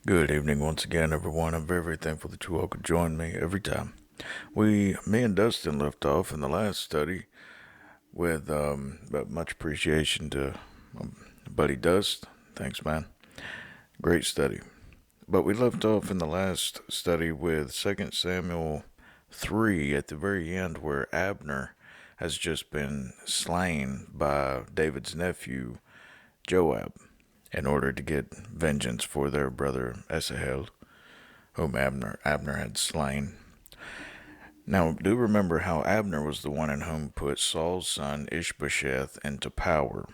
Good evening once again, everyone. I'm very thankful that you all could join me every time. Me and Dustin left off in the last study with but much appreciation to buddy Dust. Thanks, man. Great study. But we left off in the last study with 2 Samuel 3 at the very end, where Abner has just been slain by David's nephew Joab in order to get vengeance for their brother Asahel, whom Abner had slain. Now, do remember how Abner was the one in whom put Saul's son Ishbosheth into power.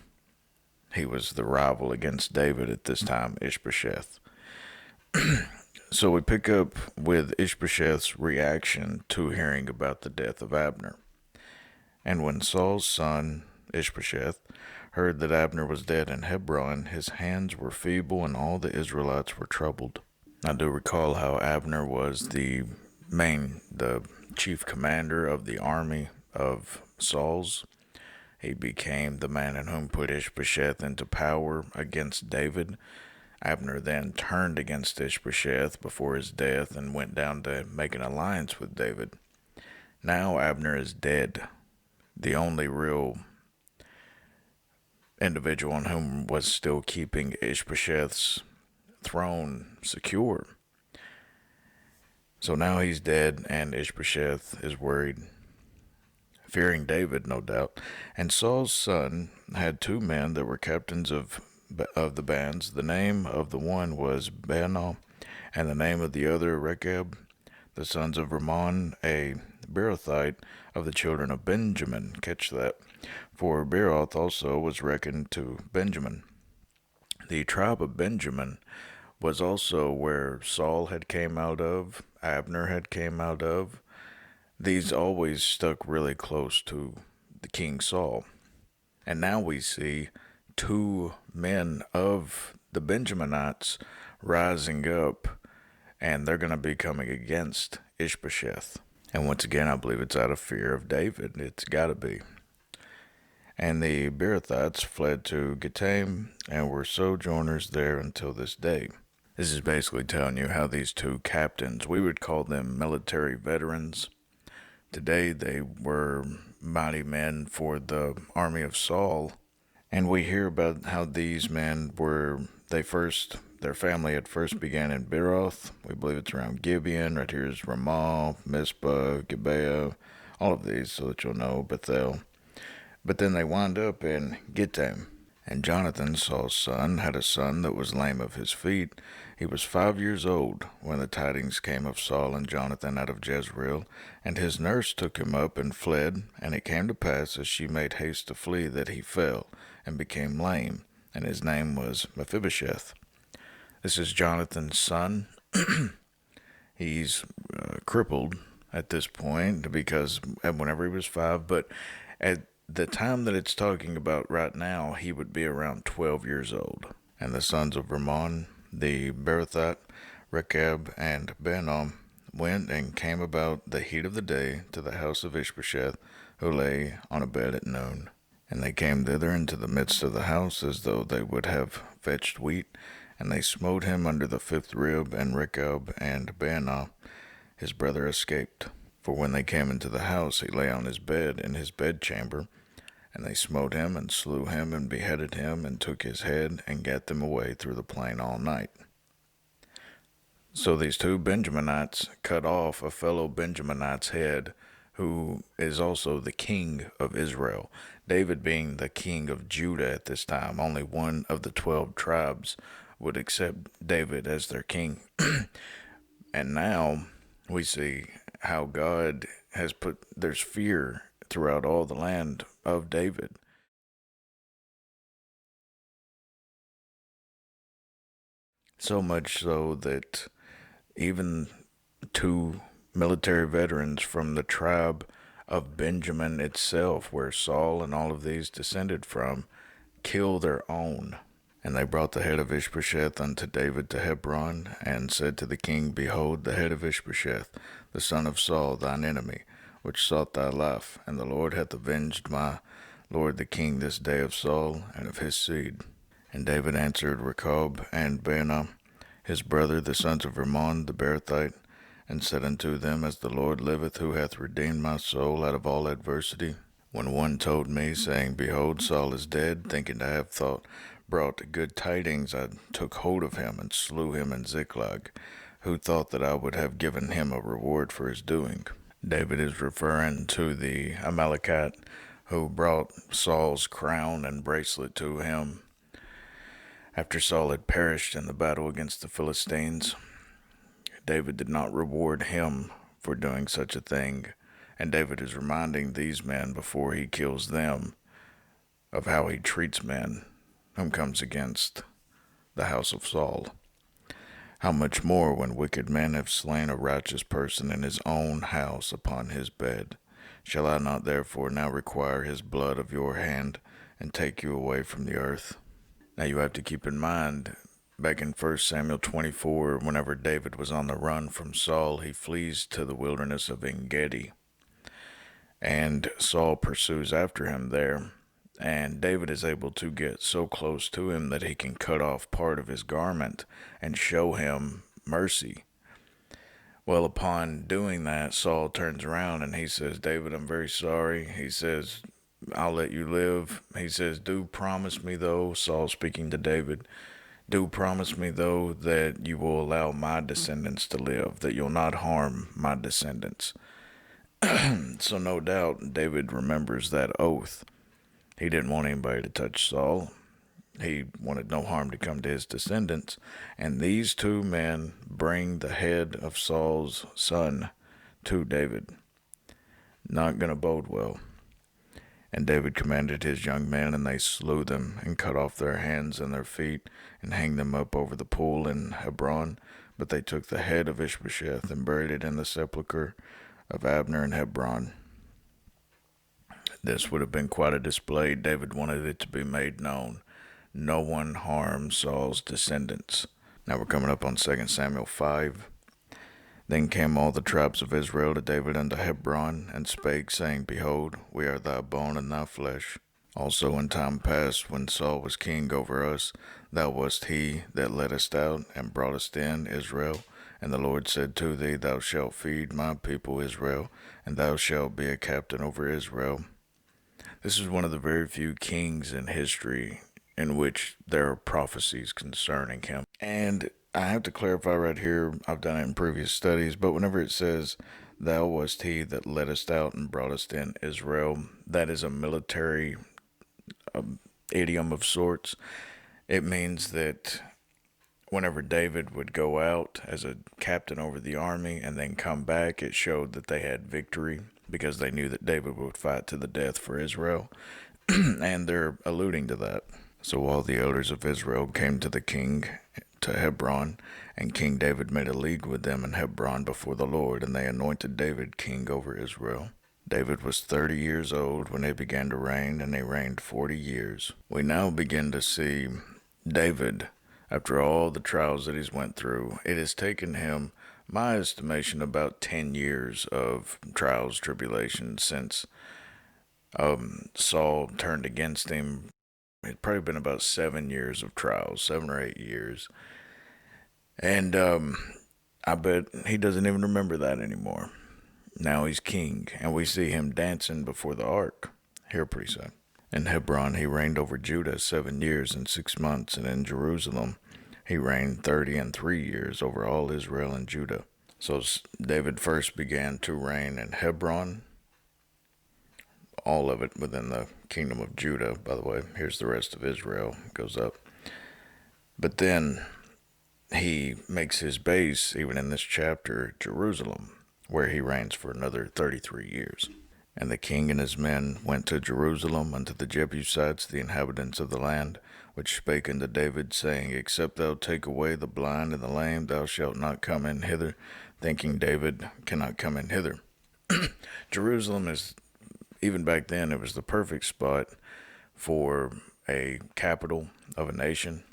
He was the rival against David at this time, Ishbosheth. So we pick up with Ishbosheth's reaction to hearing about the death of Abner. And when Saul's son, Ishbosheth, heard that Abner was dead in Hebron, his hands were feeble and all the Israelites were troubled. I do recall how Abner was the chief commander of the army of Saul's. He became the man in whom put Ishbosheth into power against David. Abner then turned against Ishbosheth before his death and went down to make an alliance with David. Now Abner is dead. The only real individual in whom was still keeping Ishbosheth's throne secure. So now he's dead, and Ishbosheth is worried, fearing David, no doubt. And Saul's son had two men that were captains of the bands. The name of the one was Baanah, and the name of the other Rechab, the sons of Rimmon, a Beerothite of the children of Benjamin. Catch that. For Beeroth also was reckoned to Benjamin. The tribe of Benjamin was also where Saul had came out of, Abner had came out of. These always stuck really close to the King Saul. And now we see two men of the Benjaminites rising up, and they're going to be coming against Ishbosheth. And once again, I believe it's out of fear of David. It's got to be. And the Beerothites fled to Gittaim and were sojourners there until this day. This is basically telling you how these two captains, we would call them military veterans. Today they were mighty men for the army of Saul. And we hear about how these men their family had first began in Beeroth. We believe it's around Gibeon. Right here is Ramah, Mizpah, Gibeah, all of these, so that you'll know, Bethel. But then they wound up in Gittaim. And Jonathan, Saul's son, had a son that was lame of his feet. He was 5 years old when the tidings came of Saul and Jonathan out of Jezreel, and his nurse took him up and fled. And it came to pass, as she made haste to flee, that he fell and became lame, and his name was Mephibosheth. This is Jonathan's son. He's crippled at this point because whenever he was 5, but at the time that it's talking about right now, he would be around 12 years old. And the sons of Rimmon, the Beerothite, Rechab, and Baanah went and came about the heat of the day to the house of Ishbosheth, who lay on a bed at noon. And they came thither into the midst of the house, as though they would have fetched wheat, and they smote him under the fifth rib, and Rechab and Baanah, his brother, escaped. For when they came into the house, he lay on his bed in his bedchamber, and they smote him, and slew him, and beheaded him, and took his head, and gat them away through the plain all night. So these two Benjaminites cut off a fellow Benjaminite's head, who is also the king of Israel. David being the king of Judah at this time, only one of the 12 tribes would accept David as their king. And now we see how God has there's fear throughout all the land of David. So much so that even two military veterans from the tribe of Benjamin itself, where Saul and all of these descended from, kill their own. And they brought the head of Ishbosheth unto David to Hebron, and said to the king, Behold, the head of Ishbosheth, the son of Saul, thine enemy, which sought thy life, and the Lord hath avenged my lord the king this day of Saul and of his seed. And David answered Rechab and Baanah, his brother, the sons of Rimmon the Beerothite, and said unto them, As the Lord liveth, who hath redeemed my soul out of all adversity. When one told me, saying, Behold, Saul is dead, thinking to have brought good tidings, I took hold of him and slew him in Ziklag, who thought that I would have given him a reward for his doing. David is referring to the Amalekite who brought Saul's crown and bracelet to him after Saul had perished in the battle against the Philistines. David did not reward him for doing such a thing, and David is reminding these men before he kills them of how he treats men whom comes against the house of Saul. How much more when wicked men have slain a righteous person in his own house upon his bed? Shall I not therefore now require his blood of your hand and take you away from the earth? Now you have to keep in mind, back in 1 Samuel 24, whenever David was on the run from Saul, he flees to the wilderness of En-Gedi. And Saul pursues after him there, and David is able to get so close to him that he can cut off part of his garment and show him mercy. Well, upon doing that, Saul turns around and he says, David, I'm very sorry. He says, I'll let you live. He says, do promise me, though, Saul speaking to David, do promise me, though, that you will allow my descendants to live, that you'll not harm my descendants. So no doubt David remembers that oath. He didn't want anybody to touch Saul. He wanted no harm to come to his descendants. And these two men bring the head of Saul's son to David. Not going to bode well. And David commanded his young men, and they slew them, and cut off their hands and their feet, and hanged them up over the pool in Hebron. But they took the head of Ishbosheth, and buried it in the sepulchre of Abner in Hebron. This would have been quite a display. David wanted it to be made known. No one harmed Saul's descendants. Now we're coming up on 2 Samuel 5. Then came all the tribes of Israel to David unto Hebron, and spake, saying, Behold, we are thy bone and thy flesh. Also in time past, when Saul was king over us, thou wast he that led us out, and brought us in Israel. And the Lord said to thee, Thou shalt feed my people Israel, and thou shalt be a captain over Israel. This is one of the very few kings in history in which there are prophecies concerning him. And I have to clarify right here, I've done it in previous studies, but whenever it says, Thou wast he that led us out and brought us in Israel, that is a military idiom of sorts. It means that whenever David would go out as a captain over the army and then come back, it showed that they had victory because they knew that David would fight to the death for Israel. And they're alluding to that. So all the elders of Israel came to the king to Hebron, and King David made a league with them in Hebron before the Lord, and they anointed David king over Israel. David was 30 years old when he began to reign, and he reigned 40 years. We now begin to see David, after all the trials that he's went through. It has taken him, my estimation, about 10 years of trials, tribulations since Saul turned against him. It's probably been about 7 years of trials, 7 or 8 years. And I bet he doesn't even remember that anymore. Now he's king, and we see him dancing before the ark here pretty soon. In Hebron, he reigned over Judah 7 years and 6 months, and in Jerusalem, he reigned 30 years over all Israel and Judah. So David first began to reign in Hebron, all of it within the kingdom of Judah. By the way, here's the rest of Israel, goes up. But then he makes his base, even in this chapter, Jerusalem, where he reigns for another 33 years. And the king and his men went to Jerusalem unto the Jebusites, the inhabitants of the land, which spake unto David, saying, Except thou take away the blind and the lame, thou shalt not come in hither. Thinking David cannot come in hither. Jerusalem is, even back then, it was the perfect spot for a capital of a nation.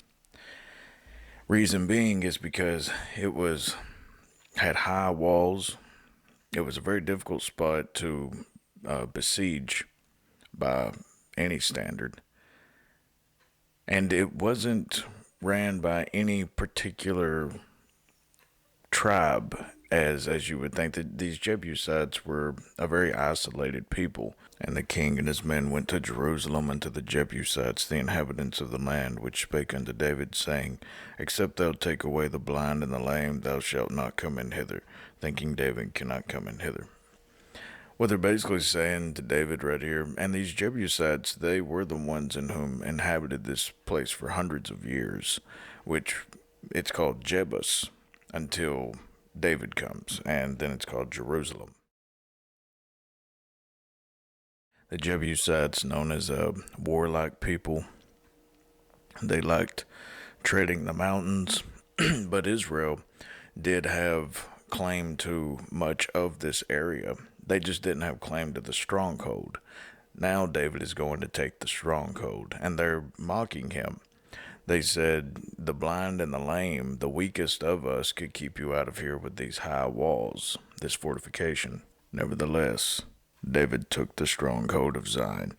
Reason being is because it had high walls. It was a very difficult spot to besiege by any standard. And it wasn't ran by any particular tribe, as you would think. That these Jebusites were a very isolated people. And the king and his men went to Jerusalem and to the Jebusites, the inhabitants of the land, which spake unto David, saying, Except thou take away the blind and the lame, thou shalt not come in hither, thinking David cannot come in hither. What they're basically saying to David right here, and these Jebusites, they were the ones in whom inhabited this place for hundreds of years, which it's called Jebus until David comes, and then it's called Jerusalem. The Jebusites, known as a warlike people, they liked treading the mountains, but Israel did have claim to much of this area. They just didn't have claim to the stronghold. Now David is going to take the stronghold, and they're mocking him. They said, the blind and the lame, the weakest of us, could keep you out of here with these high walls, this fortification. Nevertheless, David took the stronghold of Zion,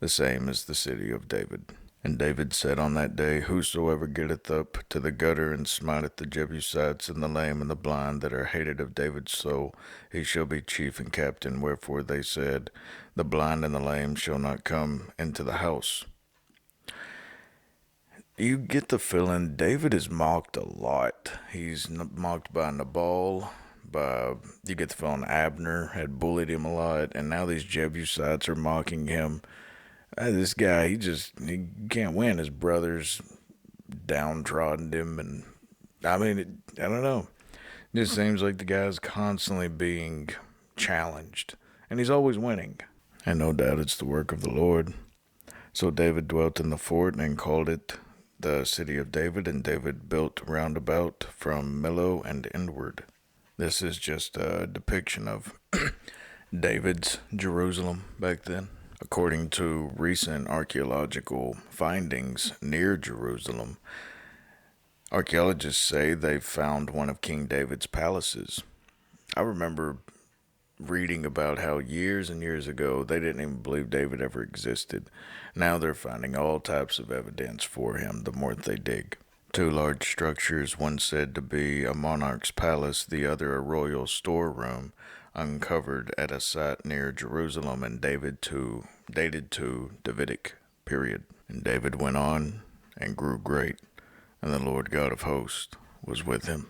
the same as the city of David. And David said on that day, Whosoever getteth up to the gutter and smiteth the Jebusites and the lame and the blind that are hated of David's soul, he shall be chief and captain. Wherefore they said, The blind and the lame shall not come into the house. You get the feeling David is mocked a lot. He's mocked by Nabal. You get the feeling Abner had bullied him a lot, and now these Jebusites are mocking him. This guy, he can't win. His brothers downtrodden him, and I don't know. It just seems like the guy's constantly being challenged, and he's always winning. And no doubt it's the work of the Lord. So David dwelt in the fort and called it the city of David, and David built round about from Millo and inward. This is just a depiction of David's Jerusalem back then. According to recent archaeological findings near Jerusalem, archaeologists say they've found one of King David's palaces. I remember reading about how years and years ago they didn't even believe David ever existed. Now they're finding all types of evidence for him the more they dig. Two large structures, one said to be a monarch's palace, the other a royal storeroom, uncovered at a site near Jerusalem and dated to Davidic period. And David went on and grew great, and the Lord God of hosts was with him.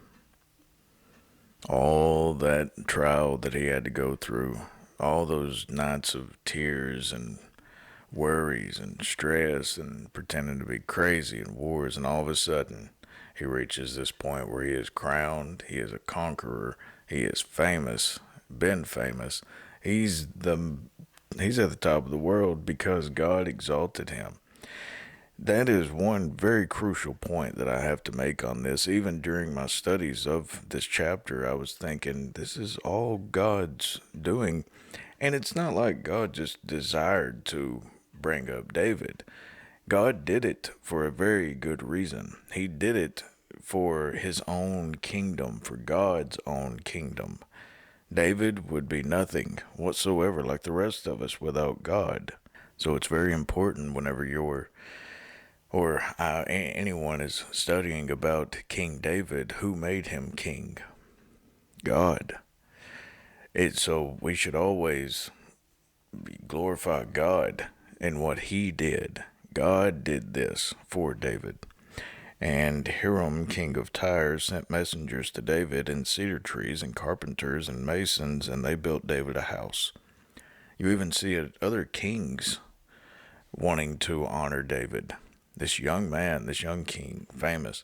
All that trial that he had to go through, all those nights of tears and worries and stress and pretending to be crazy and wars, and all of a sudden he reaches this point where he is crowned, he is a conqueror, he is famous, been famous. He's at the top of the world because God exalted him. That is one very crucial point that I have to make on this. Even during my studies of this chapter, I was thinking, this is all God's doing. And it's not like God just desired to bring up David. God did it for a very good reason. He did it for his own kingdom, for God's own kingdom. David would be nothing whatsoever like the rest of us without God. So it's very important whenever anyone is studying about King David, who made him king? God. So we should always glorify God in what he did. God did this for David. And Hiram, king of Tyre, sent messengers to David and cedar trees and carpenters and masons, and they built David a house. You even see other kings wanting to honor David. This young man, this young king, famous,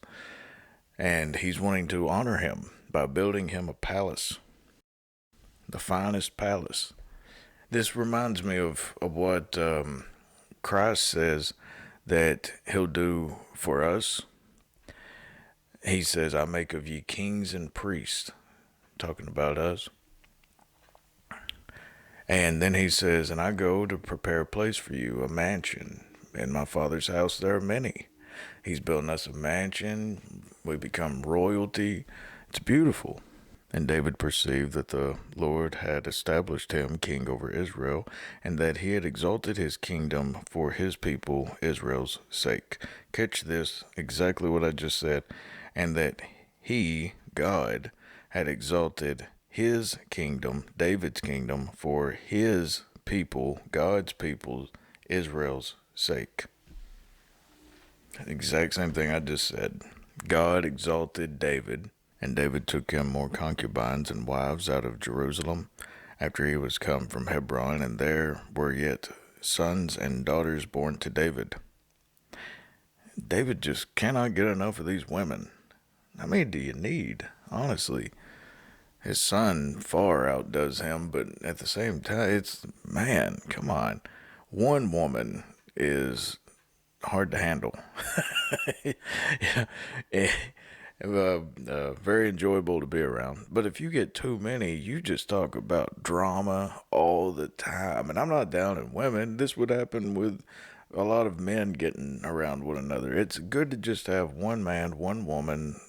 and he's wanting to honor him by building him a palace, the finest palace. This reminds me of what Christ says that he'll do for us. He says, I make of ye kings and priests, talking about us. And then he says, and I go to prepare a place for you, a mansion. In my Father's house there are many. He's building us a mansion. We become royalty. It's beautiful. And David perceived that the Lord had established him king over Israel, and that he had exalted his kingdom for his people Israel's sake. Catch this, exactly what I just said. And that he, God, had exalted his kingdom, David's kingdom, for his people, God's people, Israel's sake. Exact same thing I just said. God exalted David, and David took him more concubines and wives out of Jerusalem after he was come from Hebron, and there were yet sons and daughters born to David. David just cannot get enough of these women. How many do you need, honestly? His son far outdoes him, but at the same time, man, come on. One woman is hard to handle. Yeah, very enjoyable to be around. But if you get too many, you just talk about drama all the time. And I'm not down in women. This would happen with a lot of men getting around one another. It's good to just have one man, one woman,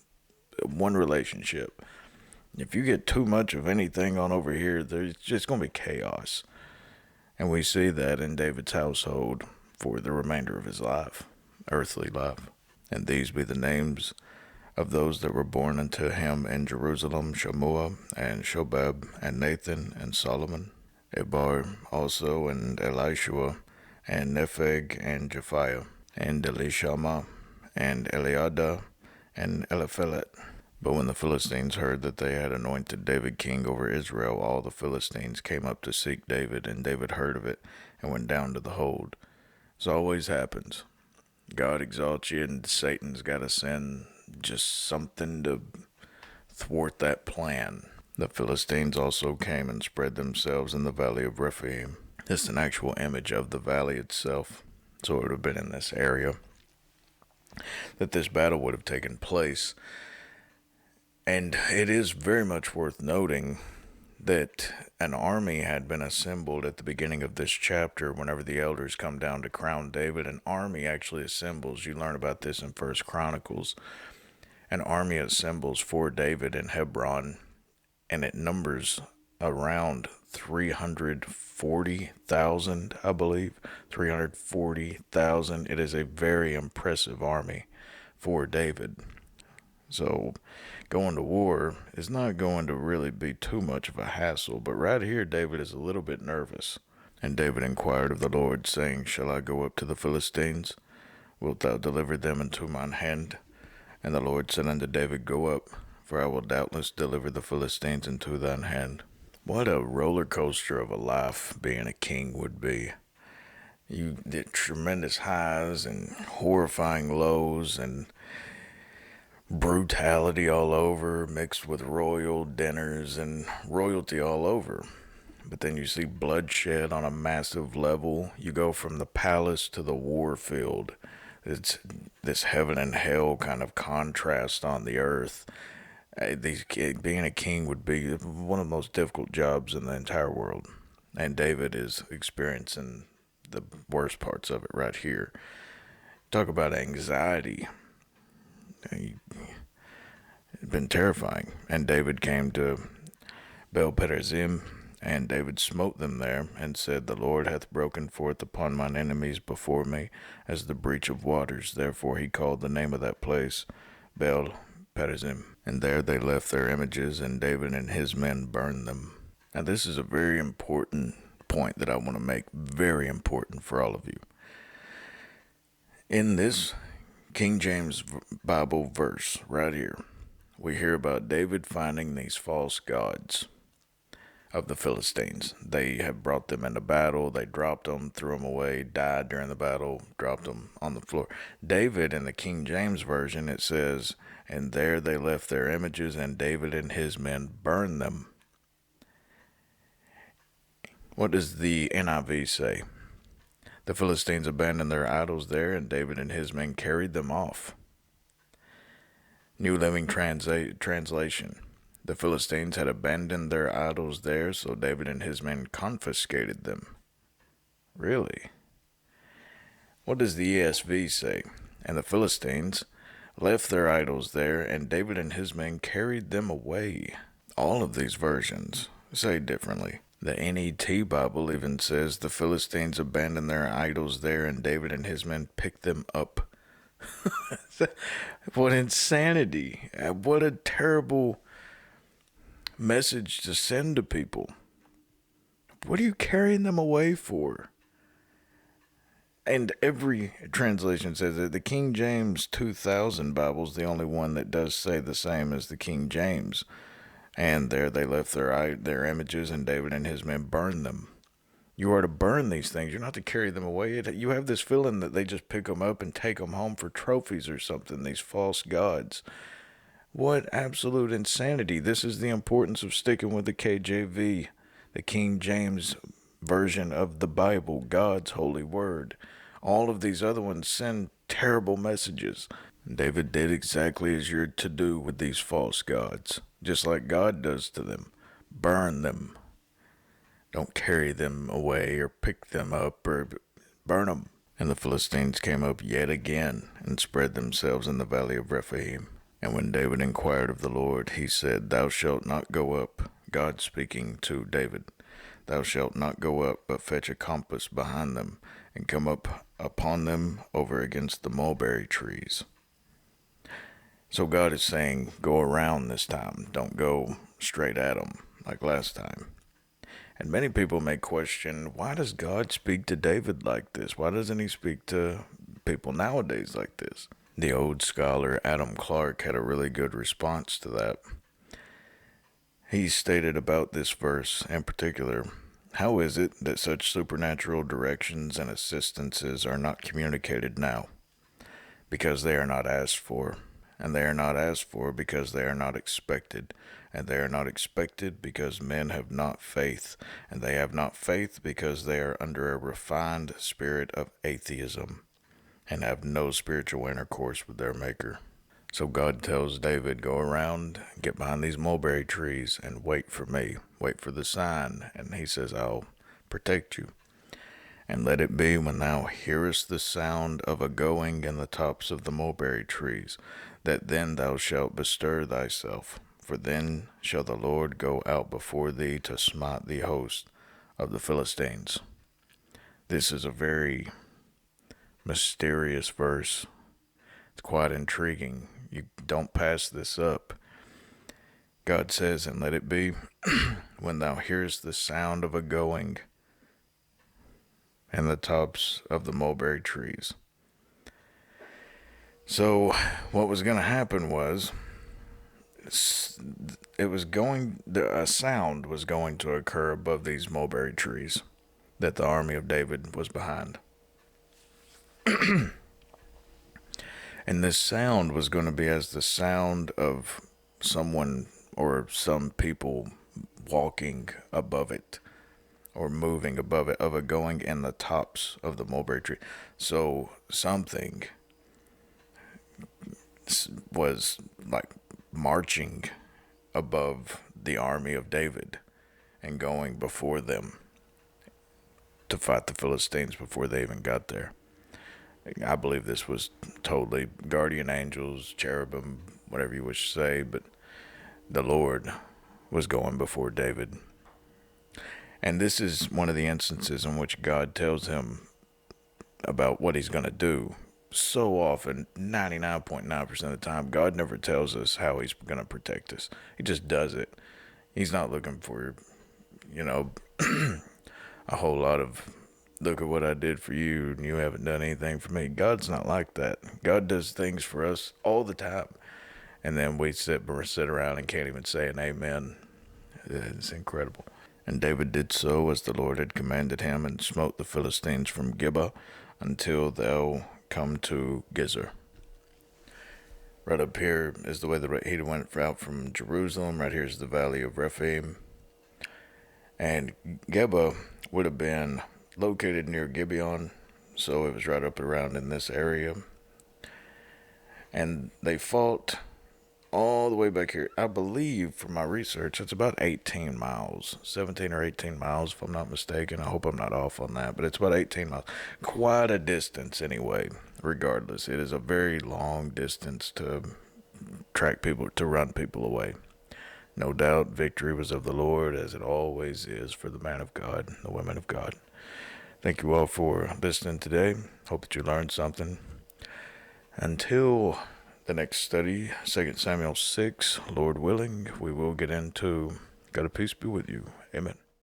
one relationship. If you get too much of anything on over here, there's just going to be chaos. And we see that in David's household for the remainder of his life, earthly life. And these be the names of those that were born unto him in Jerusalem: Shammua, and Shobab, and Nathan, and Solomon, Ebar also, and Elishua, and Nepheg, and Japhiah, and Elishama, and Eliada, and Eliphelet. But when the Philistines heard that they had anointed David king over Israel, all the Philistines came up to seek David, and David heard of it, and went down to the hold. This always happens. God exalts you, and Satan's got to send just something to thwart that plan. The Philistines also came and spread themselves in the valley of Rephaim. This is an actual image of the valley itself. So it would have been in this area that this battle would have taken place. And it is very much worth noting that an army had been assembled at the beginning of this chapter. Whenever the elders come down to crown David, an army actually assembles. You learn about this in First Chronicles. An army assembles for David in Hebron, and it numbers around 340,000, I believe. 340,000. It is a very impressive army for David. So going to war is not going to really be too much of a hassle, but right here David is a little bit nervous. And David inquired of the Lord, saying, Shall I go up to the Philistines? Wilt thou deliver them into mine hand? And the Lord said unto David, Go up, for I will doubtless deliver the Philistines into thine hand. What a roller coaster of a life being a king would be. You get tremendous highs and horrifying lows, and brutality all over, mixed with royal dinners and royalty all over. But then you see bloodshed on a massive level. You go from the palace to the war field. It's this heaven and hell kind of contrast on the earth. Being a king would be one of the most difficult jobs in the entire world. And David is experiencing the worst parts of it right here. Talk about anxiety. It's been terrifying. And David came to Baal-perazim, and David smote them there, and said, The Lord hath broken forth upon mine enemies before me, as the breach of waters. Therefore he called the name of that place Baal-perazim. And there they left their images, and David and his men burned them. Now this is a very important point that I want to make, very important for all of you. In this King James Bible verse right here, we hear about David finding these false gods of the Philistines. They have brought them into battle. They dropped them, threw them away, died during the battle, dropped them on the floor. David, in the King James Version, it says, And there they left their images, and David and his men burned them. What does the NIV say? The Philistines abandoned their idols there, and David and his men carried them off. New Living Translation. The Philistines had abandoned their idols there, so David and his men confiscated them. Really? What does the ESV say? And the Philistines left their idols there, and David and his men carried them away. All of these versions say differently. The NET Bible even says the Philistines abandoned their idols there and David and his men picked them up. What insanity. What a terrible message to send to people. What are you carrying them away for? And every translation says that the King James 2000 Bible is the only one that does say the same as the King James. And there they left their images, and David and his men burned them. You are to burn these things. You're not to carry them away. You have this feeling that they just pick them up and take them home for trophies or something, these false gods. What absolute insanity. This is the importance of sticking with the KJV, the King James version of the Bible, God's holy word. All of these other ones send terrible messages. David did exactly as you're to do with these false gods, just like God does to them. Burn them. Don't carry them away or pick them up or burn them. And the Philistines came up yet again and spread themselves in the valley of Rephaim. And when David inquired of the Lord, he said, Thou shalt not go up. God speaking to David. Thou shalt not go up, but fetch a compass behind them, and come up upon them over against the mulberry trees. So God is saying, go around this time. Don't go straight at them like last time. And many people may question, why does God speak to David like this? Why doesn't he speak to people nowadays like this? The old scholar Adam Clarke had a really good response to that. He stated about this verse in particular, how is it that such supernatural directions and assistances are not communicated now? Because they are not asked for. And they are not asked for because they are not expected. And they are not expected because men have not faith. And they have not faith because they are under a refined spirit of atheism and have no spiritual intercourse with their Maker. So God tells David, go around, get behind these mulberry trees, and wait for me. Wait for the sign. And he says, I'll protect you. And let it be when thou hearest the sound of a going in the tops of the mulberry trees, that then thou shalt bestir thyself. For then shall the Lord go out before thee to smite the host of the Philistines. This is a very mysterious verse. It's quite intriguing. You don't pass this up. God says, and let it be when thou hearest the sound of a going in the tops of the mulberry trees. So what was going to happen was a sound was going to occur above these mulberry trees that the army of David was behind. And this sound was going to be as the sound of someone or some people walking above it or moving above it, of a going in the tops of the mulberry tree. So something was like marching above the army of David and going before them to fight the Philistines before they even got there. I believe this was totally guardian angels, cherubim, whatever you wish to say, but the Lord was going before David. And this is one of the instances in which God tells him about what he's going to do. So often, 99.9% of the time, God never tells us how he's going to protect us. He just does it. He's not looking for, a whole lot of, look at what I did for you and you haven't done anything for me. God's not like that. God does things for us all the time. And then we sit around and can't even say an amen. It's incredible. And David did so as the Lord had commanded him, and smote the Philistines from Gibeah until thou come to Gezer. Right up here is the way that he went out from Jerusalem. Right here is the valley of Rephaim. And Gibeah would have been located near Gibeon, so it was right up around in this area. And they fought all the way back here. I believe from my research, it's about 18 miles, 17 or 18 miles, if I'm not mistaken. I hope I'm not off on that, but it's about 18 miles. Quite a distance anyway, regardless. It is a very long distance to run people away. No doubt victory was of the Lord, as it always is for the man of God, the women of God. Thank you all for listening today. Hope that you learned something. Until the next study, 2 Samuel 6, Lord willing, we will get into God of peace be with you. Amen.